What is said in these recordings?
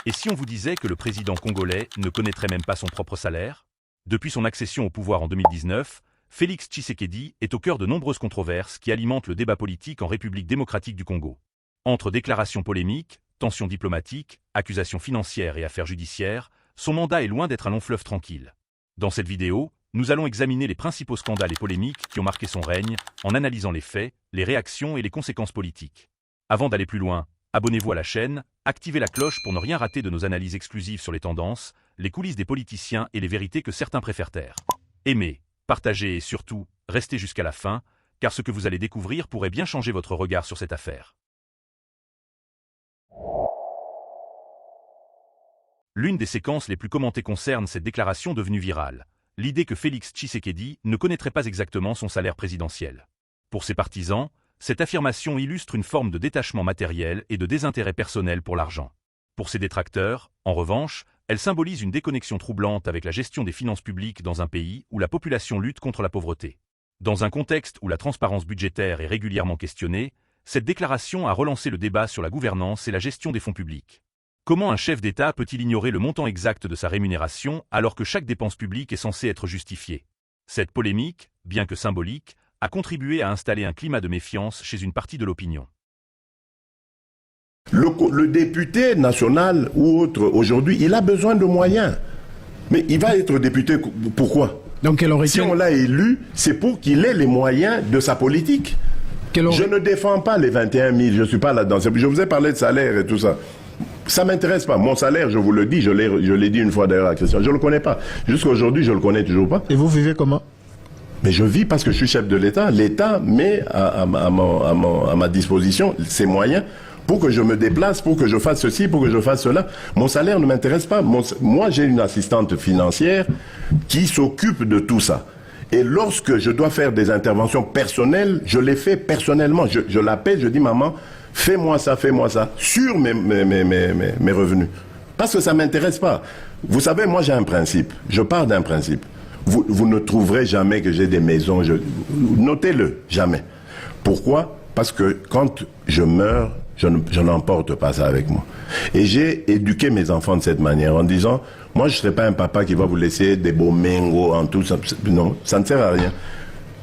Et si on vous disait que le président congolais ne connaîtrait même pas son propre salaire? Depuis son accession au pouvoir en 2019, Félix Tshisekedi est au cœur de nombreuses controverses qui alimentent le débat politique en République démocratique du Congo. Entre déclarations polémiques, tensions diplomatiques, accusations financières et affaires judiciaires, son mandat est loin d'être un long fleuve tranquille. Dans cette vidéo, nous allons examiner les principaux scandales et polémiques qui ont marqué son règne, en analysant les faits, les réactions et les conséquences politiques. Avant d'aller plus loin, abonnez-vous à la chaîne, activez la cloche pour ne rien rater de nos analyses exclusives sur les tendances, les coulisses des politiciens et les vérités que certains préfèrent taire. Aimez, partagez et surtout, restez jusqu'à la fin, car ce que vous allez découvrir pourrait bien changer votre regard sur cette affaire. L'une des séquences les plus commentées concerne cette déclaration devenue virale, l'idée que Félix Tshisekedi ne connaîtrait pas exactement son salaire présidentiel. Pour ses partisans, cette affirmation illustre une forme de détachement matériel et de désintérêt personnel pour l'argent. Pour ses détracteurs, en revanche, elle symbolise une déconnexion troublante avec la gestion des finances publiques dans un pays où la population lutte contre la pauvreté. Dans un contexte où la transparence budgétaire est régulièrement questionnée, cette déclaration a relancé le débat sur la gouvernance et la gestion des fonds publics. Comment un chef d'État peut-il ignorer le montant exact de sa rémunération alors que chaque dépense publique est censée être justifiée? Cette polémique, bien que symbolique, a contribué à installer un climat de méfiance chez une partie de l'opinion. Le député national ou autre, aujourd'hui, il a besoin de moyens. Mais il va être député, pourquoi? Donc, si on l'a élu, c'est pour qu'il ait les moyens de sa politique. Je ne défends pas les 21 000, je ne suis pas là-dedans. Je vous ai parlé de salaire et tout ça. Ça ne m'intéresse pas. Mon salaire, je vous le dis, je l'ai dit une fois d'ailleurs à Christian, je ne le connais pas. Jusqu'à aujourd'hui, je ne le connais toujours pas. Et vous vivez comment? Mais je vis parce que je suis chef de l'État. L'État met à ma disposition ses moyens pour que je me déplace, pour que je fasse ceci, pour que je fasse cela. Mon salaire ne m'intéresse pas. Moi, j'ai une assistante financière qui s'occupe de tout ça. Et lorsque je dois faire des interventions personnelles, je les fais personnellement. Je l'appelle, je dis, maman, fais-moi ça, sur mes revenus. Parce que ça ne m'intéresse pas. Vous savez, moi j'ai un principe. Je pars d'un principe. Vous ne trouverez jamais que j'ai des maisons. Notez-le, jamais. Pourquoi? Parce que quand je meurs, je n'emporte pas ça avec moi. Et j'ai éduqué mes enfants de cette manière, en disant, moi je ne serai pas un papa qui va vous laisser des beaux méngos en tout ça. Non, ça ne sert à rien.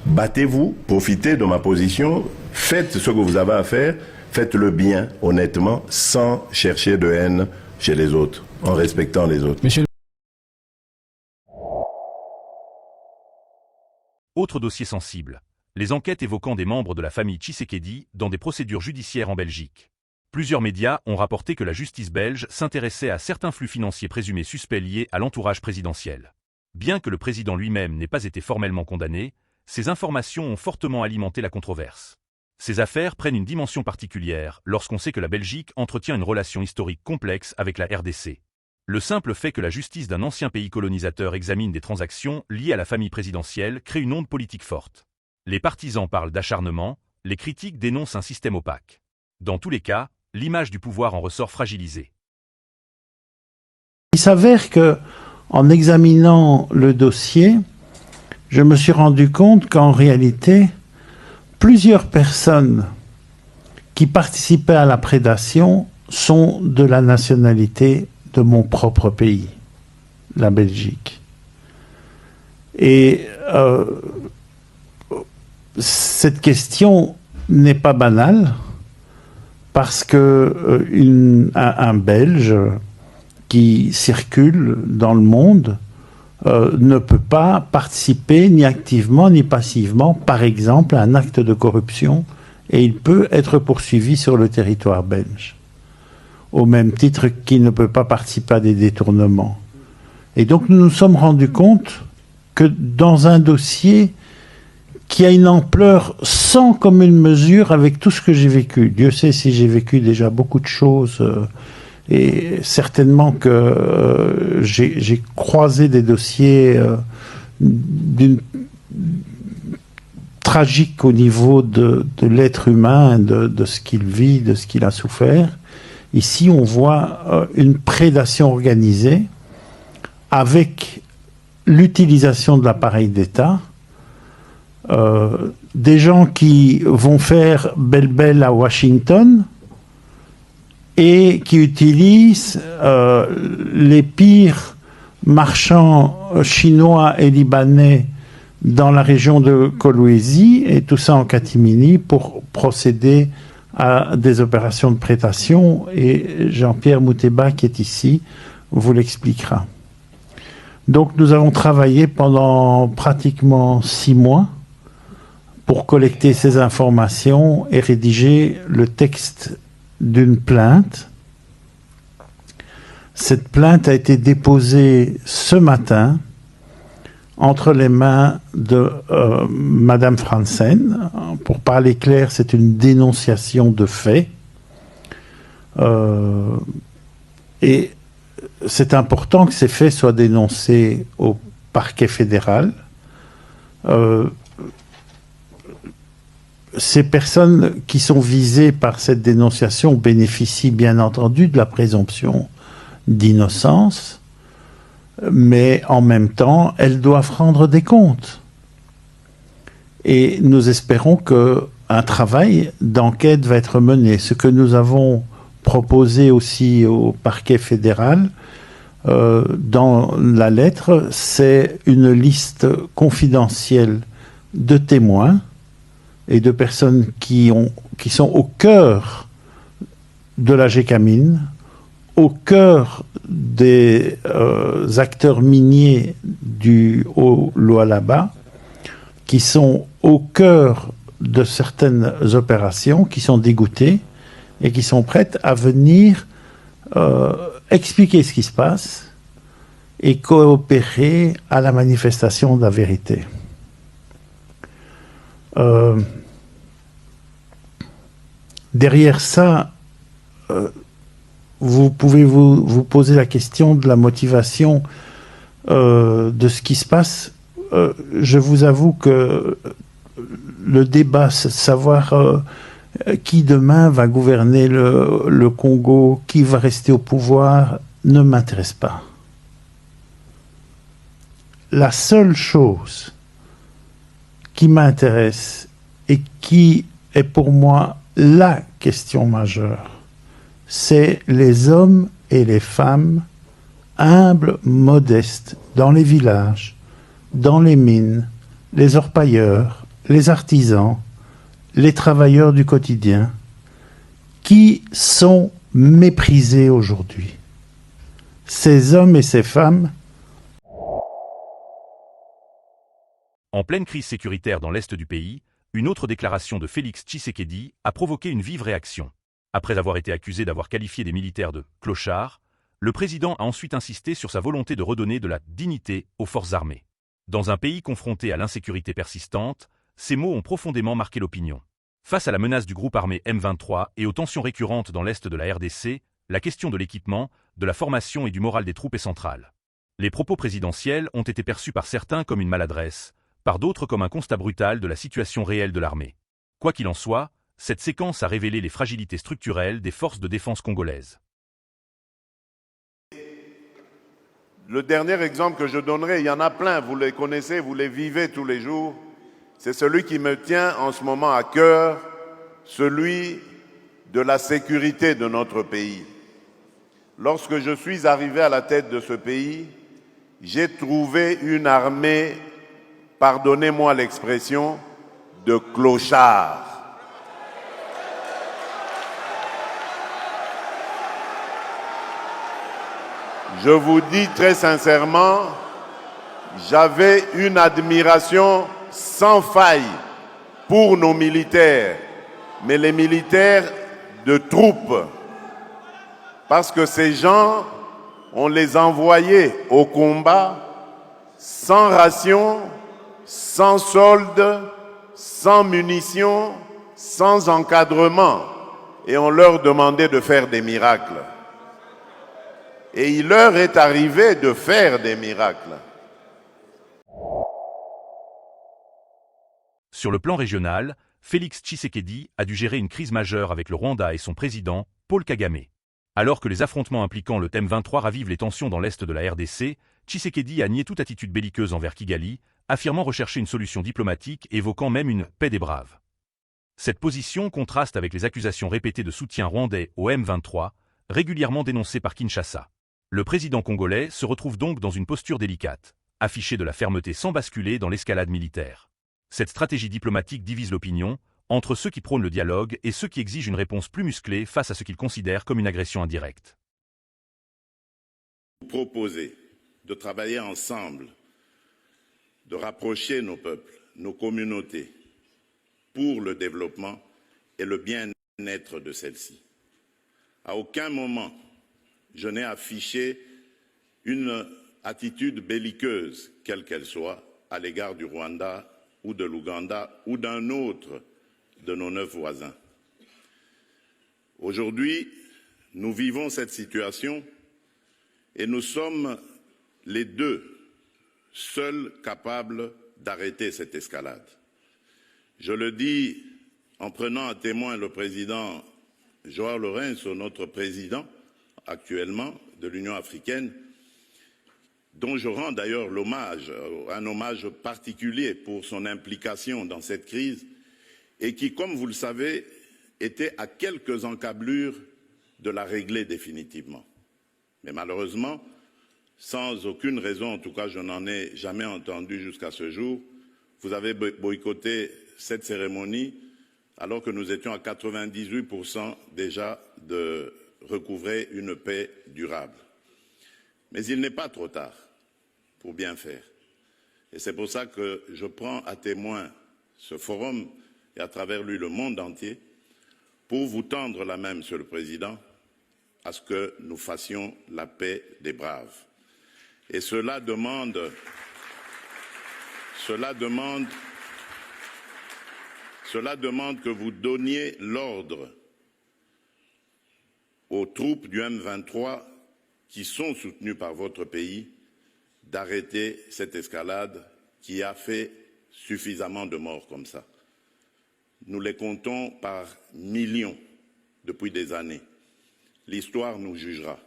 Battez-vous, profitez de ma position, faites ce que vous avez à faire, faites-le bien, honnêtement, sans chercher de haine chez les autres, en respectant les autres. Autre dossier sensible, les enquêtes évoquant des membres de la famille Tshisekedi dans des procédures judiciaires en Belgique. Plusieurs médias ont rapporté que la justice belge s'intéressait à certains flux financiers présumés suspects liés à l'entourage présidentiel. Bien que le président lui-même n'ait pas été formellement condamné, ces informations ont fortement alimenté la controverse. Ces affaires prennent une dimension particulière lorsqu'on sait que la Belgique entretient une relation historique complexe avec la RDC. Le simple fait que la justice d'un ancien pays colonisateur examine des transactions liées à la famille présidentielle crée une onde politique forte. Les partisans parlent d'acharnement, les critiques dénoncent un système opaque. Dans tous les cas, l'image du pouvoir en ressort fragilisée. Il s'avère que, en examinant le dossier, je me suis rendu compte qu'en réalité, plusieurs personnes qui participaient à la prédation sont de la nationalité de mon propre pays, la Belgique. Et cette question n'est pas banale parce que un Belge qui circule dans le monde ne peut pas participer ni activement ni passivement, par exemple, à un acte de corruption, et il peut être poursuivi sur le territoire belge, au même titre qu'il ne peut pas participer à des détournements. Et donc nous nous sommes rendus compte que dans un dossier qui a une ampleur sans commune mesure avec tout ce que j'ai vécu, Dieu sait si j'ai vécu déjà beaucoup de choses, et certainement que j'ai croisé des dossiers d'une tragique au niveau de l'être humain, de ce qu'il vit, de ce qu'il a souffert. Ici, on voit une prédation organisée avec l'utilisation de l'appareil d'État, des gens qui vont faire belle-belle à Washington et qui utilise les pires marchands chinois et libanais dans la région de Kolwezi, et tout ça en catimini pour procéder à des opérations de prédation, et Jean-Pierre Mouteba, qui est ici, vous l'expliquera. Donc nous avons travaillé pendant pratiquement 6 mois pour collecter ces informations et rédiger le texte d'une plainte. Cette plainte a été déposée ce matin entre les mains de Madame Franzen. Pour parler clair, c'est une dénonciation de fait. Et c'est important que ces faits soient dénoncés au parquet fédéral. Ces personnes qui sont visées par cette dénonciation bénéficient bien entendu de la présomption d'innocence, mais en même temps, elles doivent rendre des comptes. Et nous espérons qu'un travail d'enquête va être mené. Ce que nous avons proposé aussi au parquet fédéral, dans la lettre, c'est une liste confidentielle de témoins et de personnes qui sont au cœur de la Gécamine, au cœur des acteurs miniers du Haut-Lualaba, qui sont au cœur de certaines opérations, qui sont dégoûtés et qui sont prêtes à venir expliquer ce qui se passe et coopérer à la manifestation de la vérité. Derrière ça, vous pouvez vous poser la question de la motivation de ce qui se passe. Je vous avoue que le débat, savoir qui demain va gouverner le Congo, qui va rester au pouvoir, ne m'intéresse pas. La seule chose qui m'intéresse et qui est pour moi la question majeure, c'est les hommes et les femmes humbles, modestes, dans les villages, dans les mines, les orpailleurs, les artisans, les travailleurs du quotidien, qui sont méprisés aujourd'hui. Ces hommes et ces femmes. En pleine crise sécuritaire dans l'est du pays, une autre déclaration de Félix Tshisekedi a provoqué une vive réaction. Après avoir été accusé d'avoir qualifié des militaires de « clochards », le président a ensuite insisté sur sa volonté de redonner de la dignité aux forces armées. Dans un pays confronté à l'insécurité persistante, ces mots ont profondément marqué l'opinion. Face à la menace du groupe armé M23 et aux tensions récurrentes dans l'est de la RDC, la question de l'équipement, de la formation et du moral des troupes est centrale. Les propos présidentiels ont été perçus par certains comme une maladresse, par d'autres comme un constat brutal de la situation réelle de l'armée. Quoi qu'il en soit, cette séquence a révélé les fragilités structurelles des forces de défense congolaises. Le dernier exemple que je donnerai, il y en a plein, vous les connaissez, vous les vivez tous les jours, c'est celui qui me tient en ce moment à cœur, celui de la sécurité de notre pays. Lorsque je suis arrivé à la tête de ce pays, j'ai trouvé une armée, pardonnez-moi l'expression, de clochards. Je vous dis très sincèrement, j'avais une admiration sans faille pour nos militaires, mais les militaires de troupes, parce que ces gens, on les envoyait au combat sans ration, sans solde, sans munitions, sans encadrement, et on leur demandait de faire des miracles. Et il leur est arrivé de faire des miracles. Sur le plan régional, Félix Tshisekedi a dû gérer une crise majeure avec le Rwanda et son président, Paul Kagame. Alors que les affrontements impliquant le M23 ravivent les tensions dans l'est de la RDC, Tshisekedi a nié toute attitude belliqueuse envers Kigali, affirmant rechercher une solution diplomatique et évoquant même une « paix des braves ». Cette position contraste avec les accusations répétées de soutien rwandais au M23, régulièrement dénoncée par Kinshasa. Le président congolais se retrouve donc dans une posture délicate, afficher de la fermeté sans basculer dans l'escalade militaire. Cette stratégie diplomatique divise l'opinion, entre ceux qui prônent le dialogue et ceux qui exigent une réponse plus musclée face à ce qu'ils considèrent comme une agression indirecte. Proposer de travailler ensemble, de rapprocher nos peuples, nos communautés, pour le développement et le bien-être de celles-ci. À aucun moment, je n'ai affiché une attitude belliqueuse, quelle qu'elle soit, à l'égard du Rwanda ou de l'Ouganda ou d'un autre de nos 9 voisins. Aujourd'hui, nous vivons cette situation et nous sommes les deux seuls capables d'arrêter cette escalade. Je le dis en prenant à témoin le président Joao Lourenço, notre président actuellement de l'Union africaine, dont je rends d'ailleurs un hommage particulier pour son implication dans cette crise et qui, comme vous le savez, était à quelques encablures de la régler définitivement. Mais malheureusement, sans aucune raison, en tout cas je n'en ai jamais entendu jusqu'à ce jour, vous avez boycotté cette cérémonie alors que nous étions à 98% déjà de recouvrer une paix durable. Mais il n'est pas trop tard pour bien faire. Et c'est pour ça que je prends à témoin ce forum et à travers lui le monde entier pour vous tendre la main, Monsieur le Président, à ce que nous fassions la paix des braves. Et cela demande que vous donniez l'ordre aux troupes du M23 qui sont soutenues par votre pays d'arrêter cette escalade qui a fait suffisamment de morts comme ça. Nous les comptons par millions depuis des années. L'histoire nous jugera.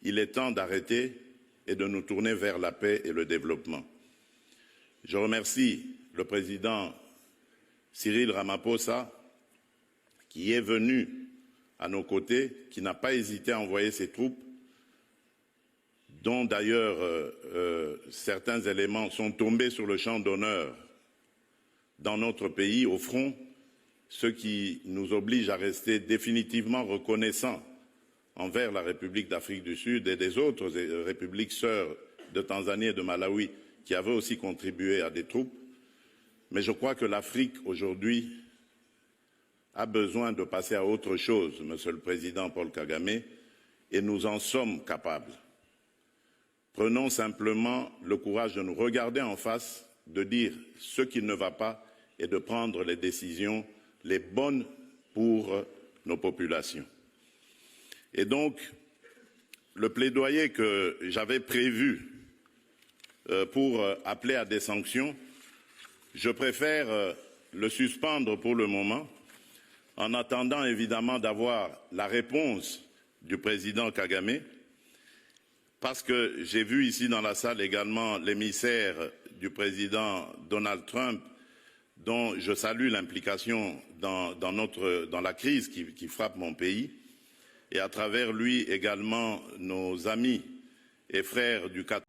Il est temps d'arrêter et de nous tourner vers la paix et le développement. Je remercie le président Cyril Ramaphosa qui est venu à nos côtés, qui n'a pas hésité à envoyer ses troupes, dont d'ailleurs certains éléments sont tombés sur le champ d'honneur dans notre pays, au front, ce qui nous oblige à rester définitivement reconnaissants envers la République d'Afrique du Sud et des autres républiques sœurs de Tanzanie et de Malawi qui avaient aussi contribué à des troupes. Mais je crois que l'Afrique aujourd'hui a besoin de passer à autre chose, Monsieur le Président Paul Kagame, et nous en sommes capables. Prenons simplement le courage de nous regarder en face, de dire ce qui ne va pas et de prendre les décisions les bonnes pour nos populations. Et donc, le plaidoyer que j'avais prévu pour appeler à des sanctions, je préfère le suspendre pour le moment, en attendant évidemment d'avoir la réponse du président Kagame, parce que j'ai vu ici dans la salle également l'émissaire du président Donald Trump, dont je salue l'implication dans la crise qui frappe mon pays, et à travers lui également nos amis et frères du Qatar.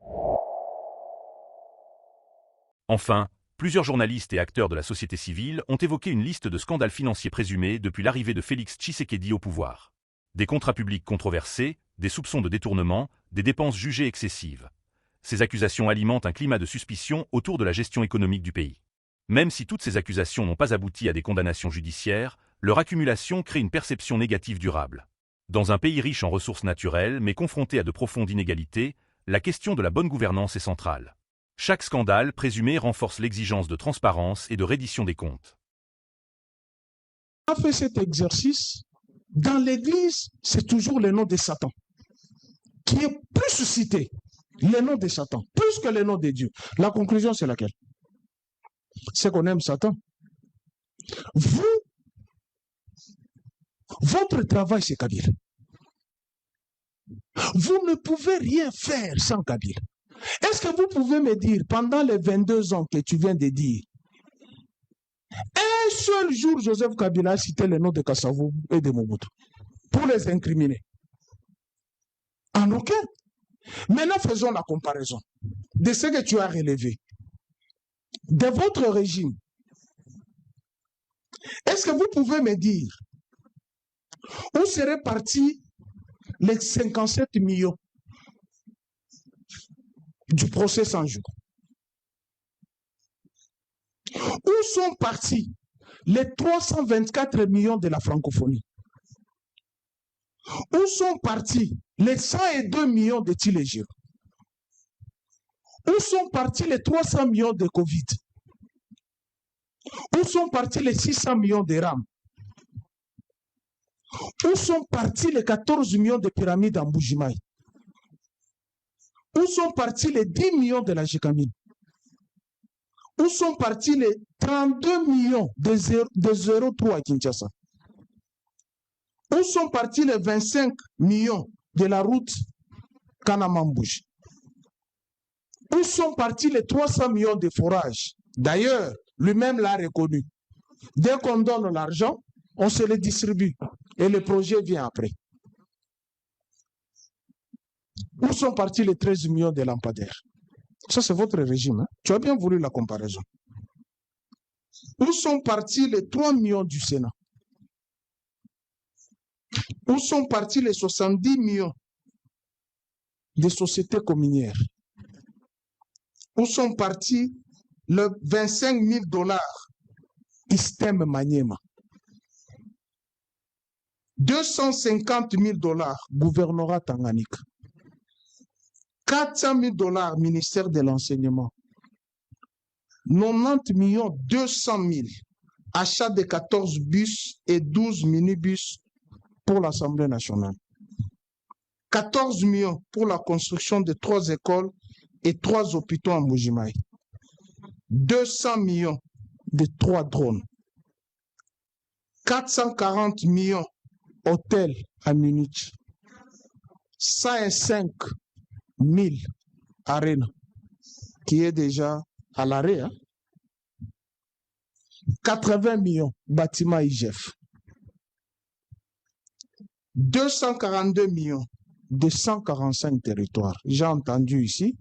Enfin, plusieurs journalistes et acteurs de la société civile ont évoqué une liste de scandales financiers présumés depuis l'arrivée de Félix Tshisekedi au pouvoir. Des contrats publics controversés, des soupçons de détournement, des dépenses jugées excessives. Ces accusations alimentent un climat de suspicion autour de la gestion économique du pays. Même si toutes ces accusations n'ont pas abouti à des condamnations judiciaires, leur accumulation crée une perception négative durable. Dans un pays riche en ressources naturelles mais confronté à de profondes inégalités, la question de la bonne gouvernance est centrale. Chaque scandale présumé renforce l'exigence de transparence et de reddition des comptes. On a fait cet exercice. Dans l'Église, c'est toujours le nom de Satan qui est plus cité. Le nom de Satan, plus que le nom de Dieu. La conclusion, c'est laquelle? C'est qu'on aime Satan. Vous, votre travail, c'est Kabila. Vous ne pouvez rien faire sans Kabila. Est-ce que vous pouvez me dire, pendant les 22 ans que tu viens de dire, un seul jour, Joseph Kabila a cité le nom de Kassavou et de Mobutu? pour les incriminer? En aucun. Maintenant, faisons la comparaison de ce que tu as relevé. De votre régime, est-ce que vous pouvez me dire où seraient partis les 57 millions du procès 100 jours? Où sont partis les 324 millions de la francophonie? Où sont partis les 102 millions de Tilégir? Où sont partis les 300 millions de Covid? Où sont partis les 600 millions de RAM? Où sont partis les 14 millions de pyramides en Bougimaï? Où sont partis les 10 millions de la Gécamine? Où sont partis les 32 millions de 03 à Kinshasa? Où sont partis les 25 millions de la route Kanamambouj? Où sont partis les 300 millions de forages? D'ailleurs, lui-même l'a reconnu. Dès qu'on donne l'argent, on se le distribue et le projet vient après. Où sont partis les 13 millions de lampadaires? Ça, c'est votre régime. Hein? Tu as bien voulu la comparaison. Où sont partis les 3 millions du Sénat? Où sont partis les 70 millions des sociétés communières? Où sont partis les 25 000 $ Istem Maniema? 250 000 $ gouvernorat Tanganyika. 400 000 $ ministère de l'enseignement. 90 millions 200 000 achat de 14 bus et 12 minibus pour l'Assemblée nationale. 14 millions pour la construction de 3 écoles et 3 hôpitaux en Bougimaï. 200 millions de 3 drones. 440 millions hôtels à Munich. 105 000 arènes qui est déjà à l'arrêt. Hein? 80 millions bâtiments IGF. 242 millions de 145 territoires. J'ai entendu ici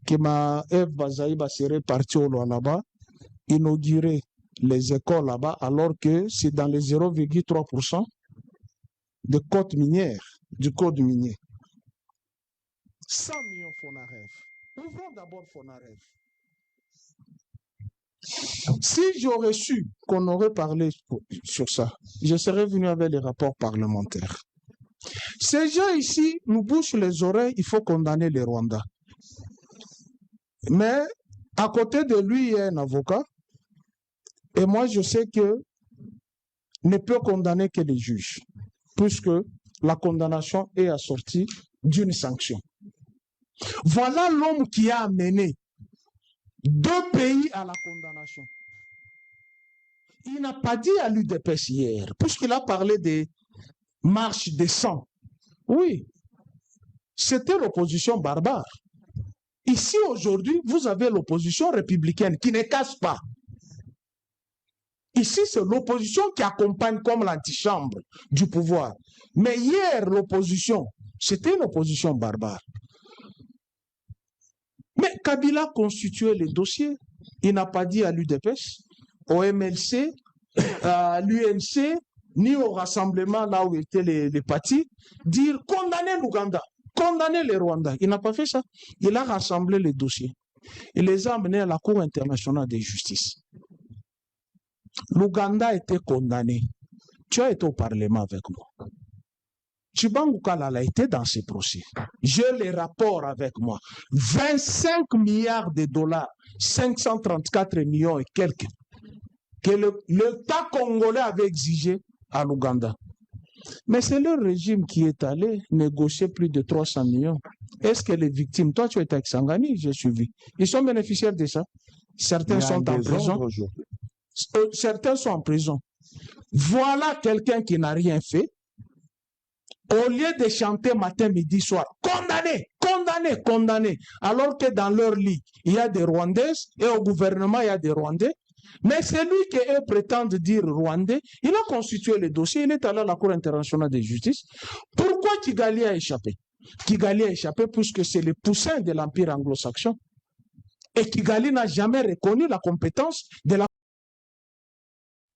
que ma Eve Bazaïba serait partie au là-bas, inaugurer les écoles là-bas, alors que c'est dans les 0,3% de côte minière, du code minier. 100 millions Fonarev. Ouvrons d'abord Fonarev. Si j'aurais su qu'on aurait parlé sur ça, je serais venu avec les rapports parlementaires. Ces gens ici nous bouchent les oreilles, il faut condamner les Rwandais. Mais à côté de lui, il y a un avocat. Et moi, je sais que ne peut condamner que les juges, puisque la condamnation est assortie d'une sanction. Voilà l'homme qui a amené 2 pays à la condamnation. Il n'a pas dit à l'UDPS hier, puisqu'il a parlé des marches des sangs. Oui, c'était l'opposition barbare. Ici, aujourd'hui, vous avez l'opposition républicaine qui ne casse pas. Ici, c'est l'opposition qui accompagne comme l'antichambre du pouvoir. Mais hier, l'opposition, c'était une opposition barbare. Mais Kabila constituait les dossiers. Il n'a pas dit à l'UDPS, au MLC, à l'UNC, ni au rassemblement là où étaient les partis, dire condamner l'Ouganda, condamner les Rwandais. Il n'a pas fait ça. Il a rassemblé les dossiers. Il les a amenés à la Cour internationale de justice. L'Ouganda a été condamné. Tu as été au Parlement avec moi. Tchibangu Kalala était dans ces procès. J'ai les rapports avec moi. 25 milliards de $, 534 millions et quelques, que l'État congolais avait exigé à l'Ouganda. Mais c'est le régime qui est allé négocier plus de 300 millions. Est-ce que les victimes, toi tu étais avec Sangani, j'ai suivi, ils sont bénéficiaires de ça. Certains sont en prison. Certains sont en prison. Voilà quelqu'un qui n'a rien fait. Au lieu de chanter matin, midi, soir, condamné, condamné, condamné, alors que dans leur lit, il y a des Rwandais et au gouvernement, il y a des Rwandais, Mais celui qu'eux prétendent dire rwandais, il a constitué le dossier, il est allé à la Cour internationale de justice. Pourquoi Kigali a échappé? Kigali a échappé puisque c'est le poussin de l'Empire anglo-saxon. Et Kigali n'a jamais reconnu la compétence de la...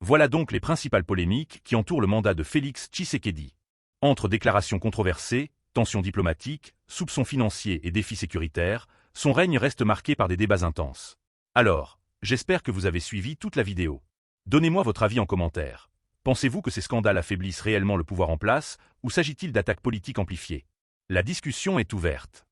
Voilà donc les principales polémiques qui entourent le mandat de Félix Tshisekedi. Entre déclarations controversées, tensions diplomatiques, soupçons financiers et défis sécuritaires, son règne reste marqué par des débats intenses. Alors, j'espère que vous avez suivi toute la vidéo. Donnez-moi votre avis en commentaire. Pensez-vous que ces scandales affaiblissent réellement le pouvoir en place, ou s'agit-il d'attaques politiques amplifiées? La discussion est ouverte.